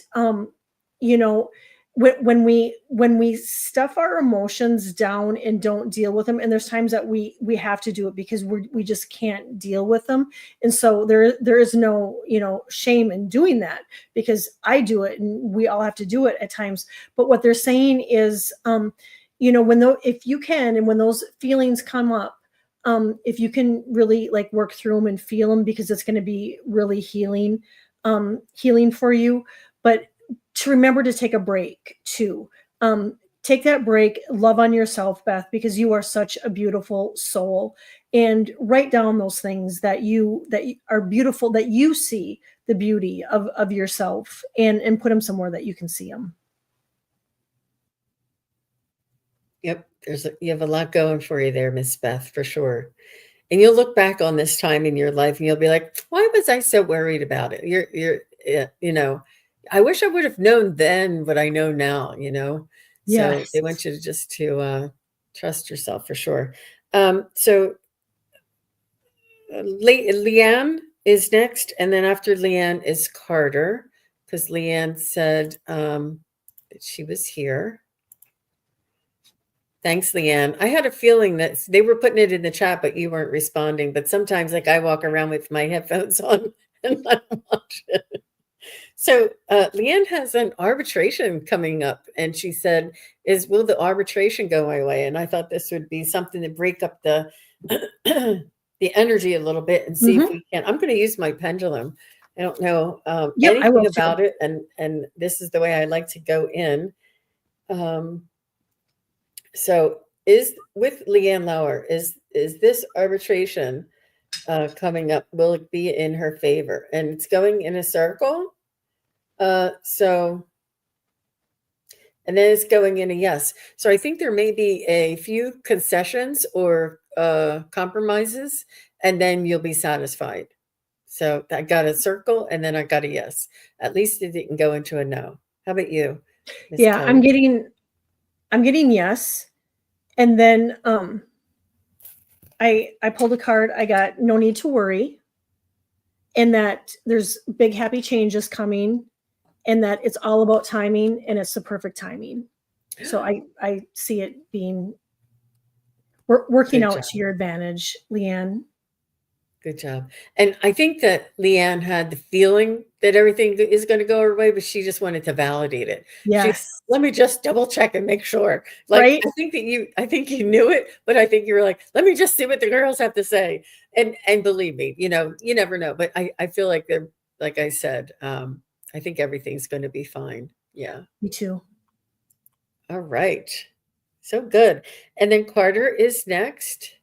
S2: you know when we stuff our emotions down and don't deal with them, and there's times that we have to do it because we just can't deal with them. And so there is no shame in doing that, because I do it and we all have to do it at times. But what they're saying is if you can, and when those feelings come up, if you can really like work through them and feel them, because it's going to be really healing for you. But to remember to take a break too. Take that break, love on yourself, Beth, because you are such a beautiful soul, and write down those things that are beautiful, that you see the beauty of yourself, and put them somewhere that you can see them.
S1: Yep, you have a lot going for you there, Miss Beth, for sure. And you'll look back on this time in your life and you'll be like, why was I so worried about it? I wish I would have known then what I know now. So
S2: Yes.
S1: they want you to just to trust yourself for sure. So Leanne is next, and then after Leanne is Carter, because Leanne said that she was here. Thanks, Leanne. I had a feeling that they were putting it in the chat, but you weren't responding. But sometimes, like, I walk around with my headphones on and I'm watching. So Leanne has an arbitration coming up, and she said, will the arbitration go my way? And I thought this would be something to break up the the energy a little bit and see if we can. I'm going to use my pendulum. I don't know
S2: Yep, I will
S1: anything
S2: too.
S1: about it, and this is the way I like to go in. So is with Leanne Lauer, is this arbitration coming up? Will it be in her favor? And it's going in a circle. So and then it's going in a yes. So I think there may be a few concessions or compromises, and then you'll be satisfied. So I got a circle and then I got a yes. At least it didn't go into a no. How about you, Miss
S2: Yeah, I'm
S1: Kelly?
S2: getting yes. And then I pulled a card. I got no need to worry, and that there's big happy changes coming, and that it's all about timing, and it's the perfect timing. So I see it being working
S1: Good
S2: out
S1: job.
S2: to your advantage, Leanne.
S1: Good job. And I think that Leanne had the feeling that everything is going to go her way, but she just wanted to validate it. She,
S2: Yes.
S1: let me just double check and make sure. Like,
S2: Right?
S1: I think you knew it, but I think you were like, let me just see what the girls have to say. And believe me, you never know. But I feel like they're, like I said, I think everything's going to be fine. Yeah.
S2: Me too.
S1: All right. So good. And then Carter is next.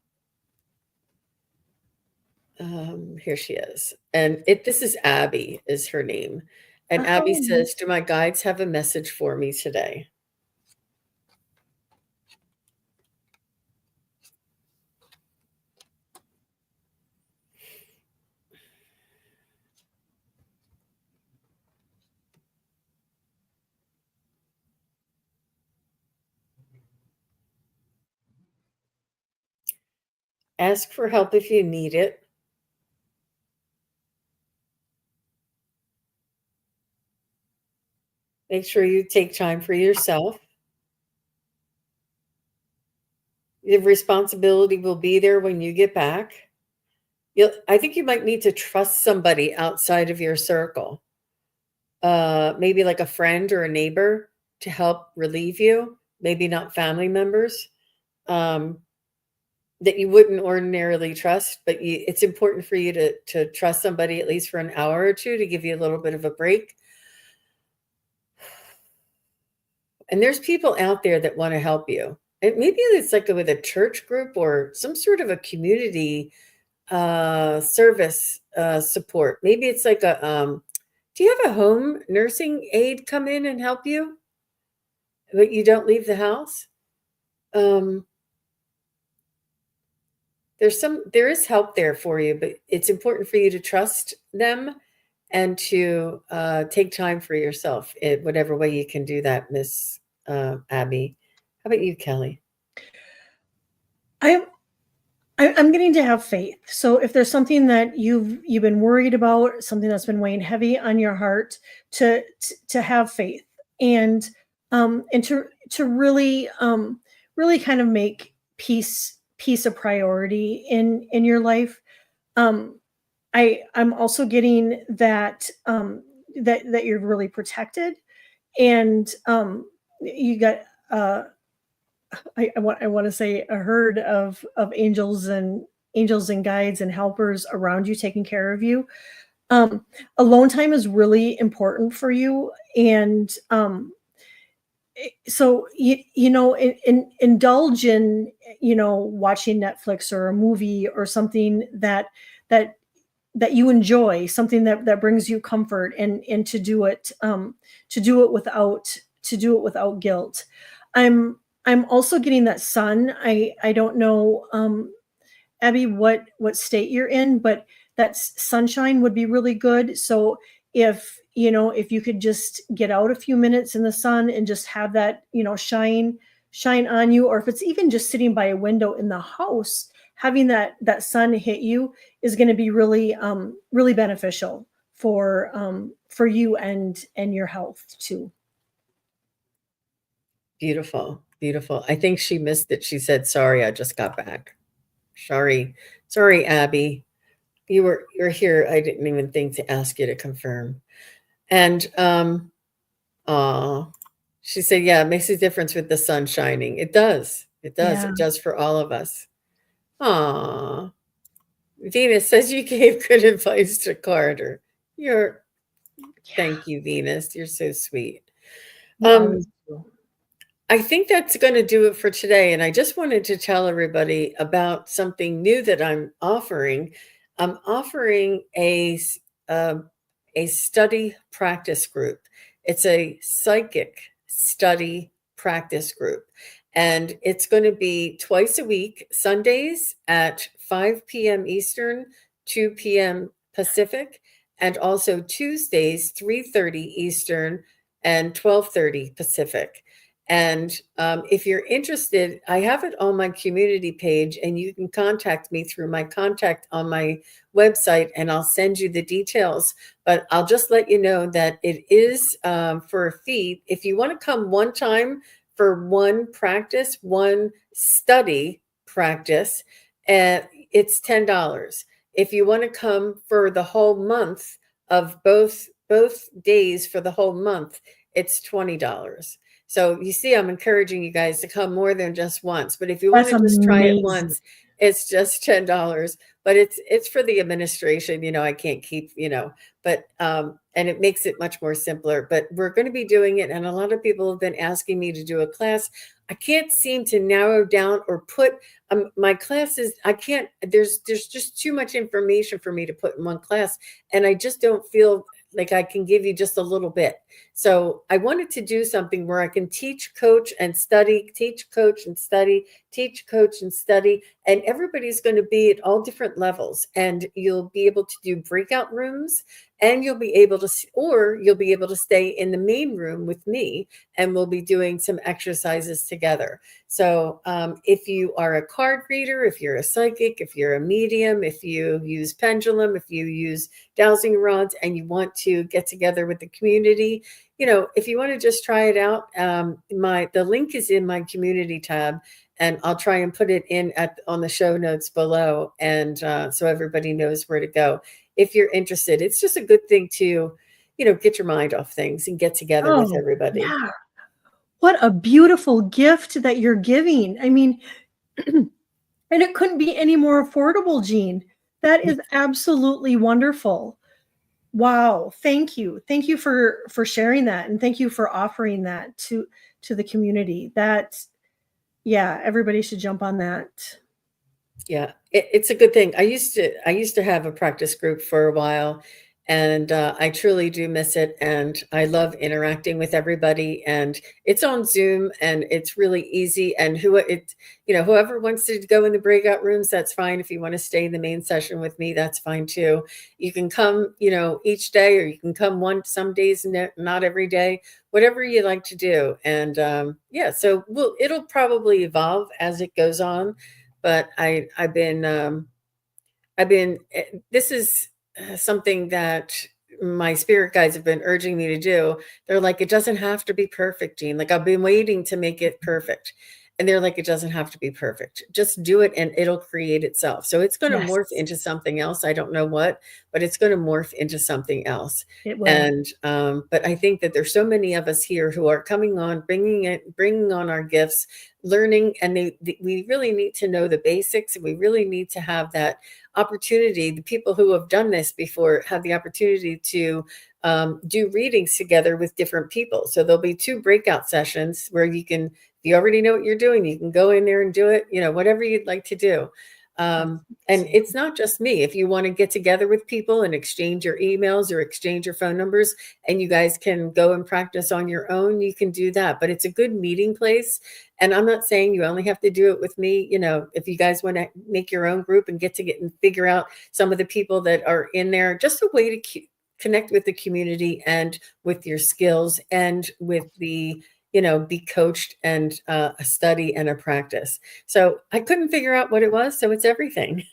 S1: Here she is. And this is Abby, is her name. And Abby
S2: Oh,
S1: says, "Do my guides have a message for me today?" Ask for help if you need it. Make sure you take time for yourself. The responsibility will be there when you get back. I think you might need to trust somebody outside of your circle, maybe like a friend or a neighbor to help relieve you, maybe not family members um, that you wouldn't ordinarily trust, but it's important for you to trust somebody at least for an hour or two to give you a little bit of a break. And there's people out there that want to help you. And maybe it's like with a church group or some sort of a community service support. Maybe it's like do you have a home nursing aide come in and help you, but you don't leave the house? Um, there is help there for you, but it's important for you to trust them and to take time for yourself in whatever way you can do that, Miss Abby. How about you, Kelly?
S2: I I'm getting to have faith. So if there's something that you've been worried about, something that's been weighing heavy on your heart, to have faith and to really really kind of make peace a priority in your life. Um, I'm also getting that that you're really protected and you got I want to say a herd of angels and guides and helpers around you taking care of you. Um, Alone time is really important for you, and so you know indulge in watching Netflix or a movie or something that that you enjoy, something that brings you comfort, and to do it without guilt. I'm also getting that sun. I don't know, Abby, what state you're in, but that sunshine would be really good. So if you could just get out a few minutes in the sun and just have that shine on you, or if it's even just sitting by a window in the house, having that sun hit you is going to be really beneficial for you and your health too.
S1: Beautiful, beautiful. I think she missed it. She said, "Sorry, I just got back." Sorry, sorry, Abby. You're here. I didn't even think to ask you to confirm. And she said, "Yeah, it makes a difference with the sun shining. It does. It does.
S2: Yeah.
S1: It does for all of us." Aw. Venus says you gave good advice to Carter. You're
S2: Yeah.
S1: Thank you, Venus. You're so sweet.
S2: You
S1: Um,
S2: always do.
S1: I think that's going to do it for today. And I just wanted to tell everybody about something new that I'm offering. I'm offering um, a study practice group. It's a psychic study practice group. And it's going to be twice a week, Sundays at 5 p.m. Eastern, 2 p.m. Pacific, and also Tuesdays, 3:30 Eastern and 12:30 Pacific. And if you're interested, I have it on my community page, and you can contact me through my contact on my website, and I'll send you the details. But I'll just let you know that it is for a fee. If you want to come one time for one practice, one study practice, it's $10. If you want to come for the whole month of both days for the whole month, it's $20. So you see, I'm encouraging you guys to come more than just once. But if you want
S2: That's
S1: to just try it
S2: amazing.
S1: once, it's just $10. but it's for the administration. I can't keep, but and it makes it much more simpler. But we're going to be doing it, and a lot of people have been asking me to do a class. I can't seem to narrow down or put my classes. I can't. There's just too much information for me to put in one class, and I just don't feel like I can give you just a little bit. So I wanted to do something where I can teach, coach, and study, teach, coach, and study, teach, coach, and study. And everybody's going to be at all different levels. And you'll be able to do breakout rooms, and you'll be able to, or you'll be able to stay in the main room with me, and we'll be doing some exercises together. So if you are a card reader, if you're a psychic, if you're a medium, if you use pendulum, if you use dowsing rods, and you want to get together with the community, if you want to just try it out, the link is in my community tab, and I'll try and put it in on the show notes below, and so everybody knows where to go. If you're interested, it's just a good thing to, get your mind off things and get together with
S2: Oh,
S1: everybody.
S2: yeah. What a beautiful gift that you're giving. I mean, and it couldn't be any more affordable, Jean. That is absolutely wonderful. Wow. Thank you. Thank you for sharing that. And thank you for offering that to the community. Yeah, everybody should jump on that.
S1: Yeah, it's a good thing. I used to have a practice group for a while, and I truly do miss it. And I love interacting with everybody. And it's on Zoom, and it's really easy. And whoever wants to go in the breakout rooms, that's fine. If you want to stay in the main session with me, that's fine too. You can come, each day, or you can come some days, not every day, whatever you like to do. And yeah, so it'll probably evolve as it goes on. But I've been, this is something that my spirit guides have been urging me to do. They're like, it doesn't have to be perfect, Jean. Like, I've been waiting to make it perfect. And they're like, it doesn't have to be perfect. Just do it, and it'll create itself. So it's going to morph
S2: Yes,
S1: into something else. I don't know what, but it's going to morph into something else.
S2: it will.
S1: And but I think that there's so many of us here who are coming on, bringing on our gifts, learning, and we really need to know the basics, and we really need to have that opportunity. The people who have done this before have the opportunity to do readings together with different people. So there'll be 2 breakout sessions where if you already know what you're doing, you can go in there and do it, whatever you'd like to do. And it's not just me. If you want to get together with people and exchange your emails or exchange your phone numbers, and you guys can go and practice on your own, you can do that. But it's a good meeting place. And I'm not saying you only have to do it with me. If you guys want to make your own group and get and figure out some of the people that are in there, just a way to connect with the community and with your skills, and with the be coached, and a study and a practice. So I couldn't figure out what it was. So it's everything.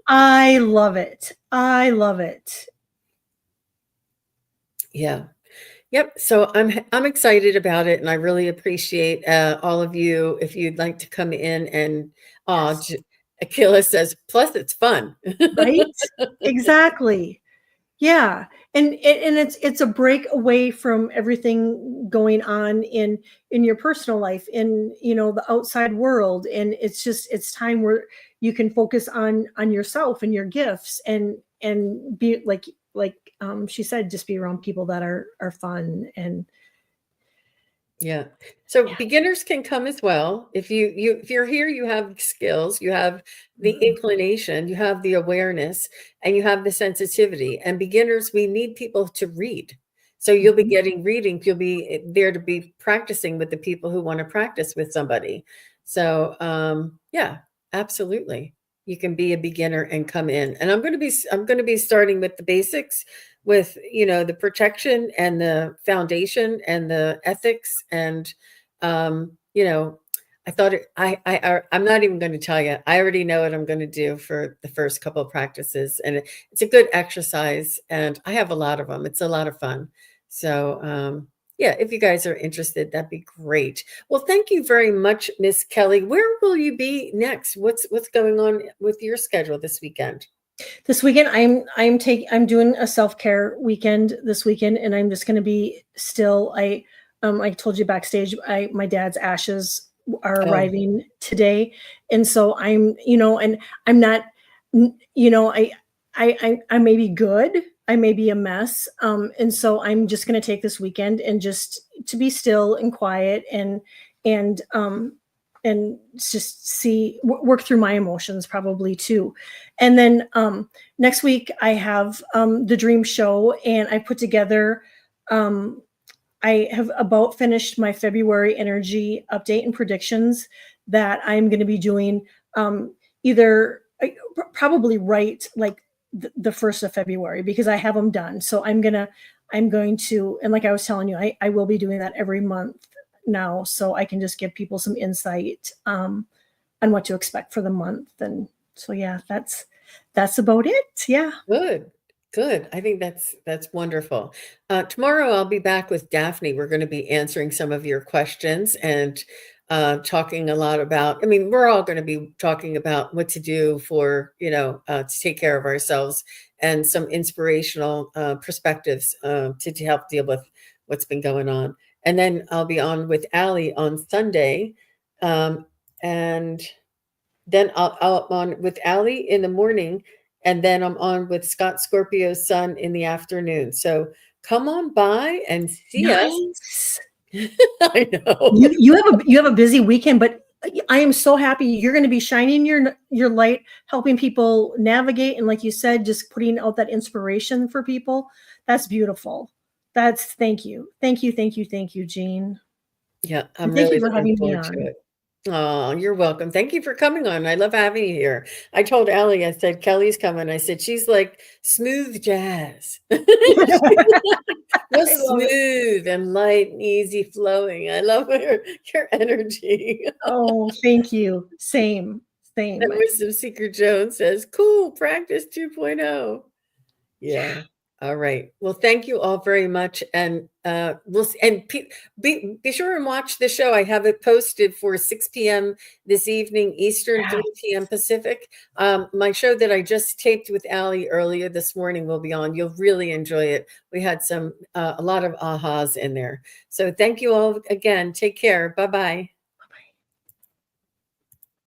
S2: I love it. I love it.
S1: Yeah. Yep. So I'm excited about it, and I really appreciate all of you. If you'd like to come in, and
S2: Yes.
S1: Akila says, plus it's fun.
S2: Right? Exactly. Yeah. And it's a break away from everything going on in your personal life, in the outside world. And it's time where you can focus on yourself and your gifts, and be like she said, just be around people that are fun. And
S1: Yeah. So
S2: yeah.
S1: beginners can come as well. If you're here, you have skills, you have the inclination, you have the awareness, and you have the sensitivity. And beginners, we need people to read. So you'll be getting reading. You'll be there to be practicing with the people who want to practice with somebody. So yeah, absolutely. You can be a beginner and come in. And I'm going to be starting with the basics, with the protection and the foundation and the ethics. And I thought I'm not even going to tell you. I already know what I'm going to do for the first couple of practices, and it's a good exercise, and I have a lot of them. It's a lot of fun. So yeah, if you guys are interested, that'd be great. Well, thank you very much, Miss Kelly. Where will you be next? What's going on with your schedule this weekend?
S2: This weekend, I'm doing a self-care weekend this weekend, and I'm just going to be still. I told you backstage, my dad's ashes are
S1: Oh,
S2: arriving today, and so I'm and I'm not. you know, I may be good, I may be a mess, and so I'm just going to take this weekend and just to be still and quiet and just work through my emotions probably too. And then next week I have the dream show, and I put together. Um, I have about finished my February energy update and predictions that I'm going to be doing either probably right like the 1st of February, because I have them done. So I'm going to, and like I was telling you, I will be doing that every month now. So I can just give people some insight on what to expect for the month. And so, yeah, that's about it. Yeah.
S1: Good. Good. I think that's wonderful. Tomorrow I'll be back with Daphne. We're going to be answering some of your questions and talking a lot about, I mean, we're all going to be talking about what to do for, to take care of ourselves and some inspirational perspectives to help deal with what's been going on. And then I'll be on with Allie on Sunday. Um, and then I'll on with Allie in the morning, and then I'm on with Scott Scorpio's son in the afternoon. So come on by and see us.
S2: Nice.
S1: I know.
S2: You have a busy weekend, but I am so happy you're going to be shining your light, helping people navigate, and like you said, just putting out that inspiration for people. That's beautiful. Thank you, Jean.
S1: Yeah,
S2: And
S1: I'm
S2: thank you
S1: really
S2: for
S1: looking
S2: having me
S1: forward to
S2: on.
S1: it. Oh, you're welcome. Thank you for coming on. I love having you here. I told Allie, I said, Kelly's coming. I said, she's like smooth jazz. Real
S2: I love it.
S1: smooth and light and easy flowing. I love your energy.
S2: Oh, thank you. Same.
S1: And Wisdom Seeker Jones says, cool, practice 2.0. Yeah. All right. Well, thank you all very much. And be sure and watch the show. I have it posted for 6 p.m. this evening, Eastern,
S2: Yeah.
S1: 3 p.m. Pacific. My show that I just taped with Allie earlier this morning will be on. You'll really enjoy it. We had a lot of ahas in there. So thank you all again. Take care. Bye-bye.